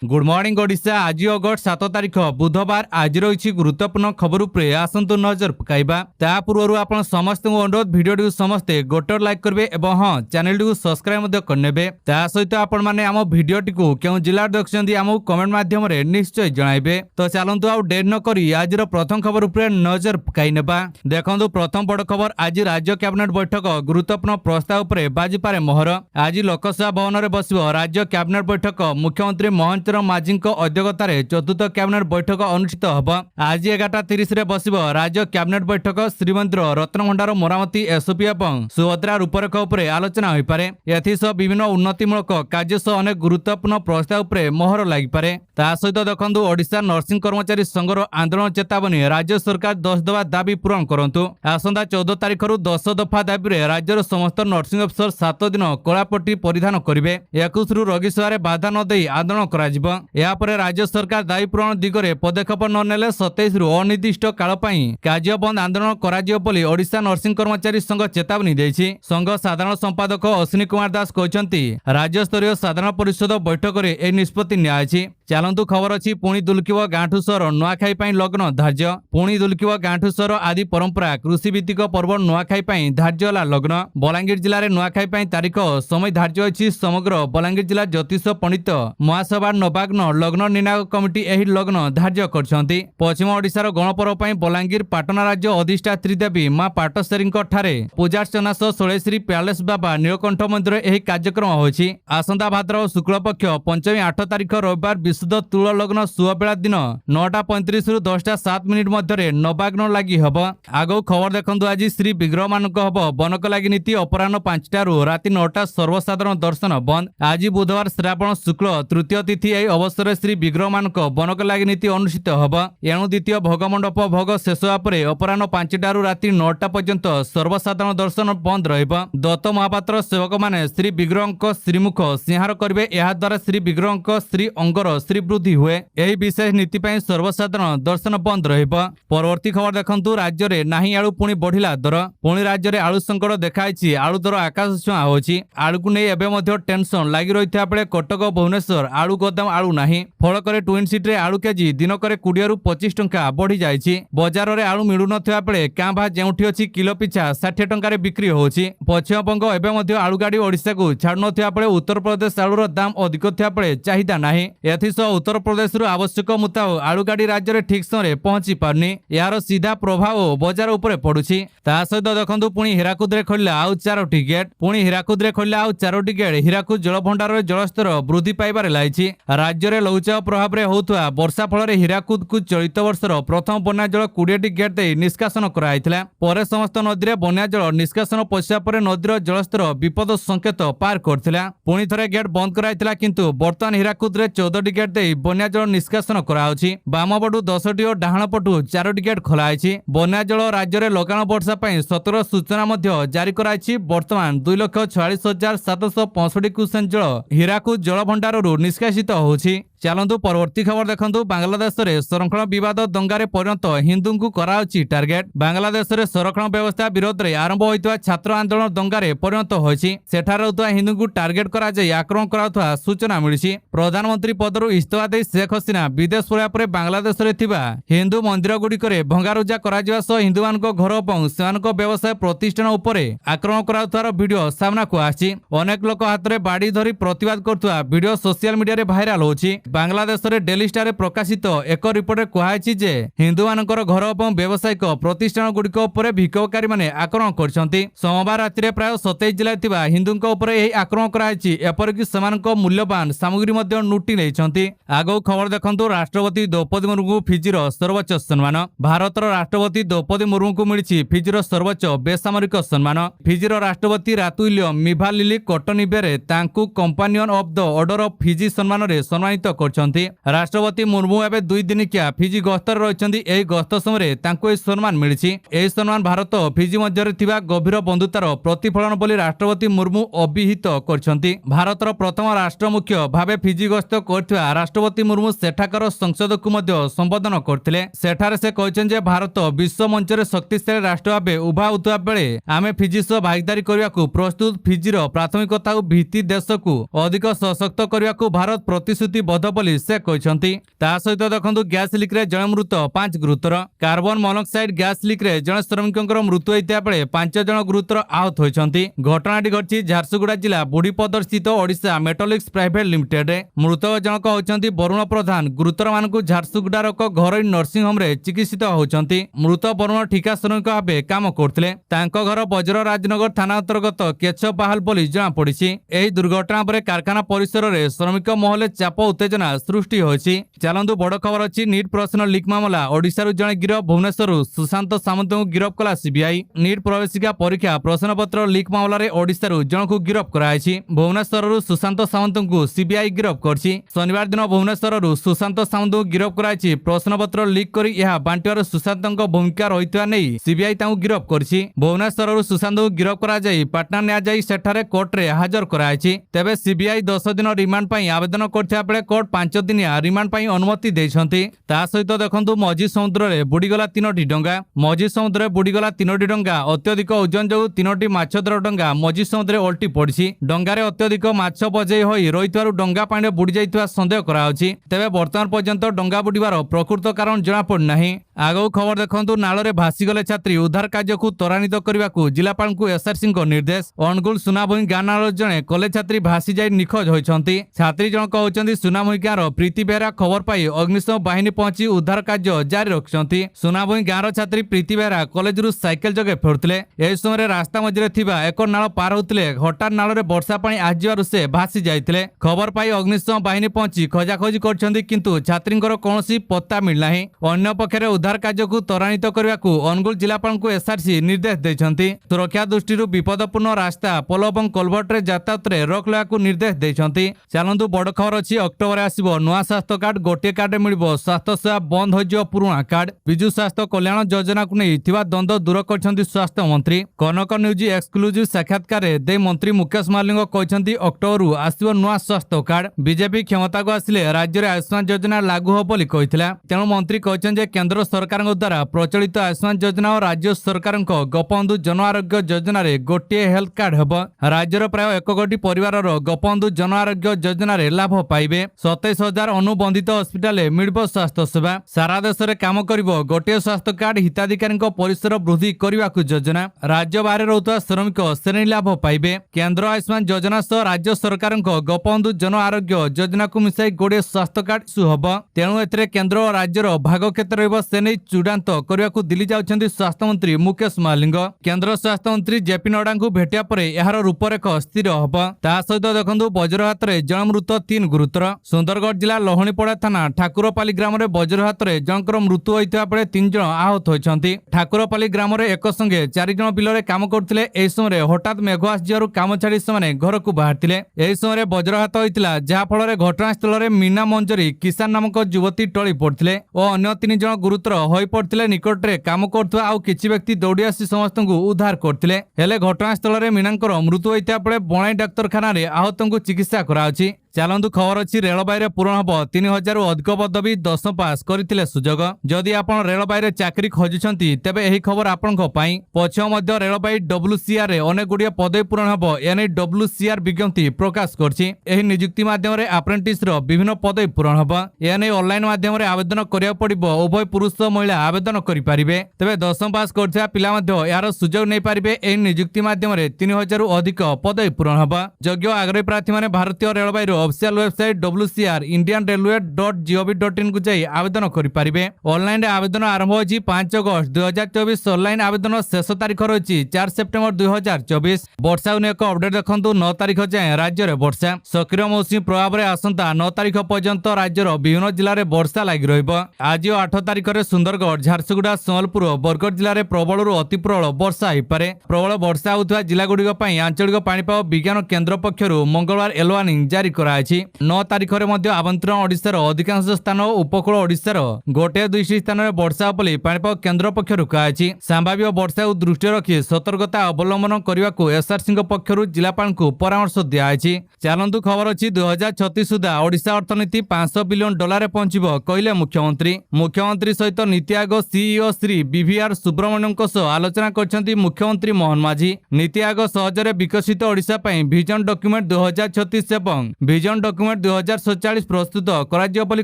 Good morning Odisha. आज August 7 तारिख बुधवार। आज रही गुरुत्वपूर्ण खबर उपरे आसंतु नजर पकाइबा। ता पूर्व आपण समस्त अनुरोध वीडियो समस्ते गोटे लाइक करेंगे और हाँ चैनल टी सब्सक्राइब करने। ता सहित आपण मैंने आम भिडियो टी क्यों जिला देखते आम कमेंट माध्यम निश्चय जनइबे। तो चलतु आउ डेर न करी आज प्रथम खबर उपरे नजर पकाई नेबा। देखंतु प्रथम बड़ खबर, आज राज्य कैबिनेट बैठक गुरुत्वपूर्ण प्रस्ताव उपरे बाजिपारे मोहर। आज लोकसभा भवन में बसिब राज्य कैबिनेट बैठक। मुख्यमंत्री मोहन माझी अध्यक्षतार चतुर्थ कैबिनेट बैठक अनुष्ठित होब। आज 11:30 रे बसिब राज्य कैबिनेट बैठक। श्रीमंदिर रत्नभंडार मरामती एसओपी और सुभद्रा रूपरेख उपरे आलोचना हो पारे। एथिसह विभिन्न उन्नतिमूलक कार्य सह अनेक गुरुत्वपूर्ण प्रस्ताव उपरे मोहर लागिपारे। ता सहित देखंतु ओडिशा नर्सिंग कर्मचारी संघर आंदोलन चेतावनी, राज्य सरकार 10 दफा दाबी पूरण करंतु। आसंता 14 तारिख 10 दफा दाबी रे राज्यर समस्त नर्सिंग अफसर 7 दिन कलापट्टी परिधान करेंगे। 21 रोगी सेवा बाधा न दे आंदोलन कराजिब। यापर राज्य सरकार दायी पूरण दिगरे पदक्षेप न नेले 27 रु अनिर्दिष्ट काल पई कार्य बंद आंदोलन कराजिब बोली ओडिशा नर्सिंग कर्मचारी संघ चेतावनी देछि। संघ साधारण संपादक अश्विनी कुमार दास कहते राज्य स्तरीय साधारण परिषद बैठक में यह निष्पत्ति नियाछि। चलतु खबर अच्छी पुणी दुलकिब गांठु सहर नुआखाई पई लग्न धार्य। पुणी दुलकिब गांठु सहर आदि परंपरा कृषि भित्तिक पर्व नुआखाई पई धार्य होला लग्न। बलांगीर जिले में नुआखाई पई तारीख समय धार्य अछि। समग्र बलांगीर जिला ज्योतिष पंडित महासभा नवाग्न लग्न निर्णायक कमिटी एही लग्न धार्य करछंती। पश्चिम ओडिशार गणपर्व पई बलांगीर पाटना राज्य अधिष्ठात्री देवी मां पाटसेरी ठारे पूजार्चना सह षोलेश्वरी प्यालेस बाबा नीलकंठ मंदिर एही कार्यक्रम होछि। आसंता भाद्रव शुक्ल पक्ष पंचमी 8 तारिख रविवार विशुद्ध तुल लग्न सुबेला दिन 9:35 रु 10:07 मध्य नवाग्न लगी हब। आगो खबर देखंतु, आज श्री विग्रह मानक हब बनक लगी नीति। अपराह्न 5टा रु राति 9टा सर्वसाधारण दर्शन बंद। आज बुधवार श्रावण शुक्ल तृतीय तिथि। यह अवसर श्री विग्रह मानक बनक लगी नीति अनुष्ठित हब। एणु द्वितीय भोगमंडप भोग शेष होगापर अपराह्न 5टा रु राति 9टा पर्यंत सर्वसाधारण दर्शन बंद रहिब। दत्त महापात्र सेवक माने श्री विग्रह श्रीमुख सिंहार करेंगे। यह द्वारा श्री विग्रह श्री अंगर श्री वृद्धि हुए। यही विशेष नीति सर्वसाधारण दर्शन बंद रहिब। परवर्ती खबर देखंतु, राज्य में नाही आलू पुणी बढ़िला दर। पुणी राज्य में आलू संकट देखाई। आलू दर आकाश छुआ होछि। आलू को नहीं एबे मध्य टेंशन लगी रही बेले कटक भुवनेश्वर आलू गोदाम आलू नाही। फल ट्विन सिटी आलू केजी दिनक 20 रु 25 टंका बढ़ी जाइछि। बजार में आलू मिलु नथिबा बेले कां भा जेउठी अछि किलो पिछा 60 टंका बिक्री होछि। पश्चिमबंग एबे मध्य आलू गाड़ी ओडिशा को छाड़ु नथिबा बेले उत्तर प्रदेश आलूर दाम अधिक थिबा बेले चाहिदा नाही। एथिसह उत्तर प्रदेश आवश्यक मुताबिक आलू गाड़ी राज्य में ठीक समय पहुंची पारनी। यार सीधा प्रभाव बजार उपरे पड़ुछि। ता सहित देखंतु, पुणी हीराकुद रे खोलिला आउ 4टी गेट। पुणी हीराकुद रे खोलिला आउ 4टी गेट। हीराकुद जलभंडार रे जलस्तर वृद्धि पाइबारे लागिछि। राज्य में लघुचाप प्रभाव में होउथुआ वर्षा फल हीराकुद को चलित वर्षर प्रथम बन्या जल 20टी गेट दे निष्कासन कराइथिला। परे समस्त नदी में बन्या जल निष्कासन पछिया परे नदीर जलस्तर विपद संकेत पार करथिला। पुणी थरे गेट बंद कराइथिला, किंतु वर्तमान हीराकुद रे 14टी गेट दे बन्या जल निष्कासन कराउछि। बाम पटु 10टी और डाहाण पटु 4टी गेट खोलाइछि। बन्या जल राज्य में लगाण वर्षा पई 17 सूचना मध्य जारी कराइछि। वर्तमान 2,46,765 क्यूसेक जल हीराकुद जलभंडाररू निष्कासित होछि। चलतु परवर्ती खबर देखंतु, बांग्लादेश में संरक्षण विवाद दंगारे परिणत हिंदू को कराउछि टार्गेट। बांग्लादेश में संरक्षण व्यवस्था विरोध में आरंभ होइतवा छात्र आंदोलन दंगारे परिणत होइछि। सेठार रहउतवा हिंदू को टार्गेट करा जाय आक्रमण कराउतवा सूचना मिलिछि। प्रधानमंत्री पदरु इस्तीफा दे शेख हसीना विदेश पळा परे बांग्लादेश रे थिबा हिंदू मंदिर गुड़िकरे भंगारुजा करा जिवा सह हिंदू मानक घर और सेमानक व्यवसाय प्रतिष्ठान उपरे आक्रमण कराउतवार वीडियो सामना को आछि। अनेक लोक हाथ में बाड़ी धरी प्रतिवाद करतवा वीडियो सोशल मीडिया रे भाइराल होछि। बांग्लादेश रे डेली स्टार रे प्रकाशित एक रिपोर्ट कहाइछि जे हिंदू मानकर घर और व्यावसायिक प्रतिष्ठान गुड़िक उपरे विक्षोभकारी माने आक्रमण करछंती। सोमवार राति रे प्राय 27 जिला थिबा हिंदूंक उपरे एही आक्रमण कराइछि। एपरिक सेमानक मूल्यवान सामग्री मध्ये लुटि लेइछंती। आगो खबर देखंतु, राष्ट्रपति द्रौपदी मुर्मू फिजीर सर्वोच्च सम्मान। भारतर राष्ट्रपति द्रौपदी मुर्मू को मिलिछि फिजीर सर्वोच्च बेसामरिक सम्मान। फिजीर राष्ट्रपति रातुइलियम मिभालिली कोटनिबेरे तांकु companion of the order of Fiji सम्मान रे सम्मानित करछंती। राष्ट्रपति मुर्मू एबे 2 दिनिकिया फिजी गस्तर रहिछंती। एही गस्त समय तांकु ए सम्मान मिलिछि। एही सम्मान भारत फिजी मध्यरे थिबा गभीर बंधुतार प्रतिफलन बोली राष्ट्रपति मुर्मू अभिहित करछंती। भारतर प्रथम राष्ट्र मुख्य भाबे फिजी गस्त करथिबा राष्ट्रपति मुर्मू सेठाकर संसद को मध्य संबोधन करथिले। सेठारे से कहछन जे भारत विश्व मंच रे शक्तिशाली राष्ट्र भाबे उभा होतबा बेले आमे फिजी सह भागीदारी करिया को प्रस्तुत। फिजीर प्राथमिकता भित्ति देश को अधिक सशक्त करिया को भारत प्रतिश्रुतिबद्ध बोली से कहते। ता सहित देखंतु गैस लीक रे जण मृत 5 गुरुतर। कार्बन मोनोक्साइड गैस लीक रे जण श्रमिकंकर मृत्यु होइता बेले 5 जण गुरुतर आहत होइछंती। घटनाटी घटछि झारसुगुड़ा जिला बुढ़ीपदर स्थित ओडिशा मेटालिक्स प्राइवेट लिमिटेड रे। मृतक जनक होइछंती वरुण प्रधान। गुरुतर मानकु झारसुगुड़ार एक घरोई नर्सिंग होम रे चिकित्सित होइछंती। मृत वरुण ठिका श्रमिक भाबे काम करथिले। तांको घर बज्र राजनगर थाना अंतर्गत केचपाहाल बोली जना पड़िछि। एही दुर्घटना परे कारखाना परिसर रे श्रमिक महले चाप उत्तेजना सृष्टि होइछि। चलंतु बड़ खबर अछि नीट प्रश्न लीक मामला ओडिसा जणे गिरफ। भुवनेश्वर सुशांत सामंत को गिरफ कला सीबीआई। नीट प्रवेशिका परीक्षा प्रश्नपत्र लीक मामला रे ओडिसा जण को गिरफ कराइछि। भुवनेश्वर सुशांत सामंत को सीबीआई गिरफ करछि। शनिवार दिन भुवनेश्वर सुशांत सामंत को गिरफ कराइछि। प्रश्नपत्र लीक करी यह बांटिवार सुशांतଙ୍କ भूमिका रहितवा नै सीबीआई ताऊ गिरफ करछि। भुवनेश्वर सुशांत को गिरफ करा जाई पाटना न्या जाई सेठारे कोर्ट रे हाजर कराइछि। तेबे सीबीआई 10 दिन रिमांड पई आवेदन करथिया बेले कोर्ट 5 दिनिया रिमांड पई अनुमति देइछंती। ता सहित देखंतु मझी समुद्र रे बुडीगला 3टी डंगा। मझी समुद्र रे बुडीगला 3टी डंगा अत्यधिक ओजन जो 3टी माछ धर डंगा मझी समुद्र रे ओल्टी पड़िछि। डंगा रे अत्यधिक माछ बजै होई रहितवारु डंगा पानी रे बुडी जाइतवा संदेह कराउछि। तेबे वर्तमान पर्यंत डंगा बुडीबार प्रकृत कारण जणा पड़ नाही। आगो खबर देखंतु नालो रे भासी गले छात्री उद्धार कार्य को त्वरान्वित करबाकू जिलापाल को एसआरसी को निर्देश। अनुगुल सुनाभूई गाँ नालो जणे कॉलेज छात्री भासी जाई निखोज होइछंती। छात्री जनक होइछंती सुनाभूई गाँर प्रीति बेहरा। खबर पाई अग्निशम बाहिनी पहुंची उद्धार कार्य जारी रखिछंती। सुनाभूई गाँर छात्री प्रीति बेहरा कॉलेज रु साइकेल जगे फेरुथिले। एही समय रास्ता मझिरे थिबा एक नाଳ पार होउथिले। हठात नाळ रे वर्षा पानी आजिबारु से भासी जाइथिले। खबर पाई अग्निशम बाहिनी पहुंची खोजाखोजी करछंती किंतु छात्रींकर कोनोसी पत्ता मिल नाही। अन्य पक्षरे उद्धार कार्य को त्वरान्वित करबाकू अनुगुल जिलापाल को एसआरसी निर्देश दैछंती। सुरक्षा दृष्टिरु विपदपूर्ण रास्ता पोल और कलभर्ट रे यातायात रे रोक लगाकू निर्देश दैछंती। चलंतु बड़ खबर अछि अक्टोबर आसीबो नुआ स्वास्थ्य कार्ड। गोटे कार्ड मिलिबो स्वास्थ्य सेवा बंद हो जियो पुराना कार्ड। विजु स्वास्थ्य कल्याण योजना को नहीं थिबा द्वंद्व दूर करछंती स्वास्थ्य मंत्री। कनक न्यूज एक्सक्लूसिव साक्षात्कार दे मंत्री मुकेश मालिंग कहछंती अक्टोबर आसीबो नुआ स्वास्थ्य कार्ड। बीजेपी क्षमता को आसिले राज्य रे आयुष्मान योजना लागू हो बोली कहितला। तेणु मंत्री कहछन जे केंद्र सरकार द्वारा प्रचलित आयुष्मान योजना और राज्य सरकार गोपबंधु जन आरोग्य योजना रे गोटे हेल्थ कार्ड हेब। राज्यर प्राय 1 कोटी परिवार गोपबंधु जन आरोग्य योजना रे लाभ पाइबे। 27,000 अनुबंधित हस्पिटाल मिलिबो स्वास्थ्य सेवा। सारा देश रे काम करिबो गोटे स्वास्थ्य कार्ड। हिताधिकारी परिसर वृद्धि करबाकू योजना। राज्य बाहर रहउता श्रमिक श्रेणी लाभ पाइबे। केंद्र आयुष्मान योजना सह राज्य सरकार गोपबंधु जन आरोग्य योजना को मिसाई गोटे स्वास्थ्य कार्ड इश्यू हेब। तेणु एथिरे केंद्र और राज्यर भाग केते रहइबो से नै चूड़ांत करबाकू दिल्ली जाउछंती स्वास्थ्य मंत्री मुकेश मालिंग। केंद्र स्वास्थ्य मंत्री जेपी नड्डा को भेटिया परे एहार रूपरेख स्थिर हेब। ता सहित देखंतु वज्रघात रे जण मृत 3 गुरुतर। सुंदरगढ़ जिला लोहणीपड़ा थाना ठाकुरपाली ग्राम रे वज्रघात रे जनकर मृत्यु होइता बेले 3 जण आहत होइछंती। ठाकुरपाली ग्राम रे एक संगे 4 जण बिल रे काम करथिले। एही समय हठात मेघ आसिजारु काम छाडी सेमाने घर को बाहरथिले। एही समय वज्रघात होइतिला जहा फल रे घटनास्थल रे मीना मंजरी किसान नामक युवती टळी पड़थिले और अन्य 3 जण गुरुतर होई पड़थिले। निकट रे काम करथुवा आउ किछि व्यक्ति दौड़ी आसी समस्त को उद्धार करथिले। हेले घटनास्थल रे मीनांकर मृत्यु होइता बेले बणाई डाक्तरखाना रे आहतंकु चिकित्सा कराउछि। चलंतु खबर अच्छी रेलबाई पूरण हम 3000 अधिक पदवी 10 पास करथिले सुजोग। जदि आपण रेलबाई चाकरी खोजुछंती तेबे एही खबर आपनक पई। पछियो मध्य रेलबाई डब्ल्यूसीआर रे अनेक गुडिया पदवी पूरण हम एने डब्ल्यूसीआर विज्ञप्ति प्रकाश करछि। एही नियुक्ति माध्यम रे अप्रेंटिस रो विभिन्न पदवी पूरण हम एने ऑनलाइन माध्यम रे आवेदन करिया पड़िबो। उभय पुरुष महिला आवेदन करि परिबे। तेबे 10 पास करथिया पिला मध्य यार सुजोग नै परिबे। एही नियुक्ति माध्यम रे 3000 अधिक पदवी पूरण हम। योग्य आग्रही प्रार्थी माने भारतीय रेलबाई ऑफिशियल वेबसाइट wcr.indianrailway.gov.in को जाई आवेदन करि परिबे। ऑनलाइन आवेदन आरंभ होछि 5 अगस्त 2024। ऑनलाइन आवेदन शेष तारीख रहिछि 4 सेप्टेम्बर 2024। वर्षा ने एक अपडेट देखंतु 9 तारीख जाए राज्य रे वर्षा। सक्रिय मौसमी प्रभाव रे आसंता 9 तारीख पर्यंत राज्यर विभिन्न जिल्ला रे वर्षा लागि रहिबो। आज 8 तारीख रे सुंदरगढ़ झारसुगुड़ा सम्बलपुर बरगढ़ जिल्ला रे प्रबल रु अति प्रबल वर्षा होई पारे। प्रबल वर्षा होउथवा जिल्ला गुडिक पई आंचलिक पाणीपाग विज्ञान केंद्र पक्षरु मंगलवार येलो वार्निंग जारी कराइछि। 9 तारीख रे मध्य आभंतरण ओडिशार अधिकांश स्थान और उपकूल ओडिशार गोटे 2 स्थान में वर्षा बोली पाणीपाग केंद्र पक्षरु कहाइछि। संभाव्य वर्षा को दृष्टि रखी सतर्कता अवलंबन करने को एसआरसी पक्षरु जिलापाल को परामर्श दियाछि। चलंतु खबर अछि 2036 सुधा ओडिशा अर्थनीति $500 बिलियन पहुंचबो कहले मुख्यमंत्री। मुख्यमंत्री सहित नीति आयोग सीईओ श्री बीवीआर सुब्रमण्यम आलोचना करछंती मुख्यमंत्री मोहन माझी। नीति आयोग सहजरे विकसित ओडिशा पई विजन डॉक्यूमेंट 2036 एवं विजन डॉक्यूमेंट 2047 प्रस्तुत कराजियो बोली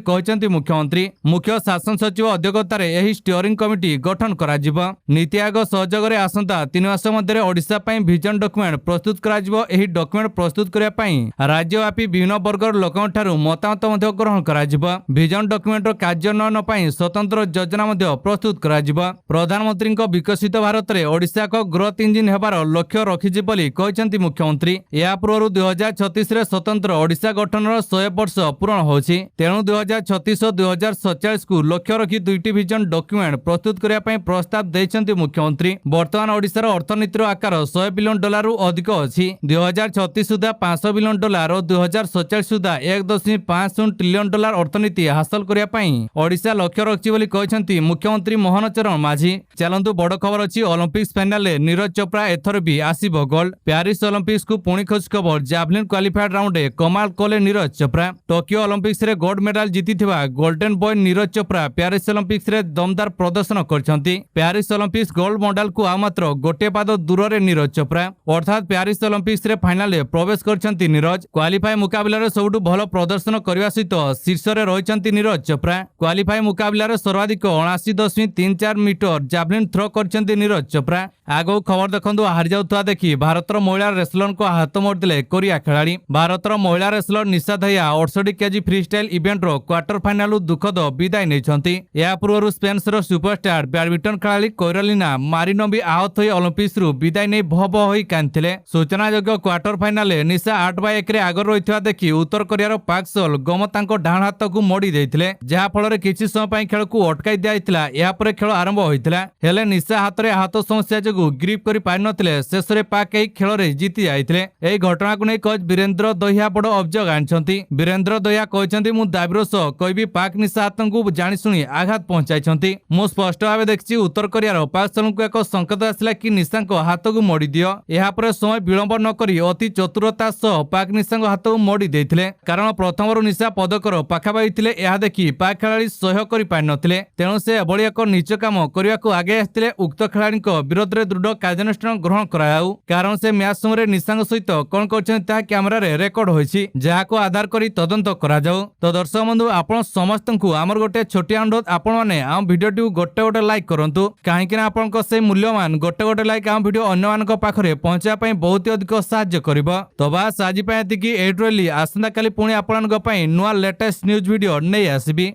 कहछन्ती मुख्यमंत्री। मुख्य शासन सचिव अध्यक्षतार एही स्टीयरिंग कमिटी गठन कराजिबो। नीति आयोग सहयोगरे आसंता 3 मास मध्य ओडिशा पई विजन डॉक्यूमेंट प्रस्तुत कराजिबो। एही डॉक्यूमेंट प्रस्तुत करिया पई राज्यव्यापी विभिन्न वर्गर लोकन ठारू मतामत मध्य ग्रहण कराजिबो। विजन डॉक्यूमेंट कार्यान्वयन पई स्वतंत्र योजना मध्य प्रस्तुत कराजिबो। प्रधानमंत्री विकसित भारत रे ओडिशा को ग्रोथ इंजिन हेबार लक्ष्य रखिछि बोली कहछन्ती मुख्यमंत्री। या पूर्व 2036 रे स्वतंत्र ओडिशा गठनर 100 वर्ष पूर्ण होछि। तेणु 2036 और 2047 को लक्ष्य रखी दुईटी विजन डॉक्यूमेंट प्रस्तुत करिया पई प्रस्ताव दैछन्ती मुख्यमंत्री। वर्तमान ओडिशार अर्थनीतिर आकार $100 बिलियन रु अधिक अछि। 2036 सुधा $500 बिलियन और 2047 सुधा $1.50 ट्रिलियन अर्थनीति हासिल करिया पई ओडिशा लक्ष्य रखछि बोली कहछन्ती मुख्यमंत्री मोहन चरण माझी। चलंतु बड़ खबर अछि ओलंपिक्स फाइनल रे नीरज चोपड़ा एथर भी आसीबो गोल्ड। पेरिस ओलंपिक्स को पुणी खोज खबर जैवलिन क्वालिफाइड राउंड रे कमाल कले नीरज चोपड़ा। टोक्यो ओलंपिक्स रे गोल्ड मेडल जीतिथिबा golden boy Neeraj Chopra Paris Olympics रे दमदार प्रदर्शन करछन्ती। पेरिस ओलंपिक्स गोल्ड मेडल को आ मात्र गोटे पाद दूर रे नीरज चोपड़ा अर्थात पेरिस ओलंपिक्स रे फाइनल रे प्रवेश करछन्ती नीरज। क्वालिफाई मुकाबला रे सबुठु भलो प्रदर्शन करबा सहित शीर्ष रे रहिछन्ती नीरज चोपड़ा। क्वालिफाई मुकाबला रे सर्वाधिक 79.34 मीटर जैवलिन थ्रो करछन्ती नीरज चोपड़ा। आगो खबर देखंदु हारि जाउथवा देखि भारतर महिला रेसलर को हाथ मोड़िले कोरिया खेलाड़ी। भारतर महिला wrestler Nisha Dahiya 68 KG freestyle event रो क्वार्टर फाइनल दुखद विदाय नेछन्ती। या पूर्व स्पेन रो सुपरस्टार बैडमिंटन खेलाड़ी कैरोलिना मारिनो भी आहत होई ओलंपिक्स रु विदाय नै भव होई कांथिले। सूचना योग्य क्वार्टर फाइनल निशा 8/1 रे आगर रहितवा देखि उत्तर कोरिया रो पाक सोल गम तांको डाहाण हाथ को मोड़ी दैथिले जहा फल रे किछि समय पई खेल को अटकाई दियाइतला। या परे खेल आरंभ होइतला हेले निशा हाथ रे हाथ समस्या जगु ग्रिप करि पाइ नथिले। शेष रे पाक एही खेल रे जीति जाइतले। एही घटना को नै कोच वीरेंद्र दहिया बड़ अभियोग आनिछन्ती। वीरेंद्र दहिया कहछन्ती मु दाबिरो सह कहबी पाक निशा हाथ को जानि सुनी आघात पहुंचाइछन्ती। मु स्पष्ट भाबे देखछि उत्तर कोरिया रो पाक सोल को एक संकेत आसिला कि निशा को हाथ को मोड़ी दियो। एहा परे समय विलंब न करी अति चतुरता सह पाक निशा को हाथ को मोड़ी दैथिले कारण प्रथमरु निशा पदकर पाखाबाई थिले। एहा देखि पाक खेलाड़ी सहयोग करि पाइ नथिले तेणु से एभଳି एक नीच काम करिया को आगे आस्थिले। उक्त खेलाड़ी विरोध रे दृढ़ कार्यानुष्ठान ग्रहण करायाउ कारण से मैच समय निशा सहित कोन करछन ता कैमरा रे रेकर्ड होइछि जाको आधार करी तदंत करा जाउ। तो दर्शक बंधु आपण समस्त को आमर गोटे छोटिया अनुरोध आपण माने आम वीडियो टी गोटे गोटे लाइक करंतु काहेकि ना आपण को से मूल्यवान गोटे गोटे लाइक आम वीडियो अन्य मान को पाखरे पहुंचा पई बहुत अधिक सहाय्य करबो। तो बास आज पई एतिकी एड्रोली आसंता काली पुणी आपण को पई नुवा लेटेस्ट न्यूज वीडियो नै आसीबी।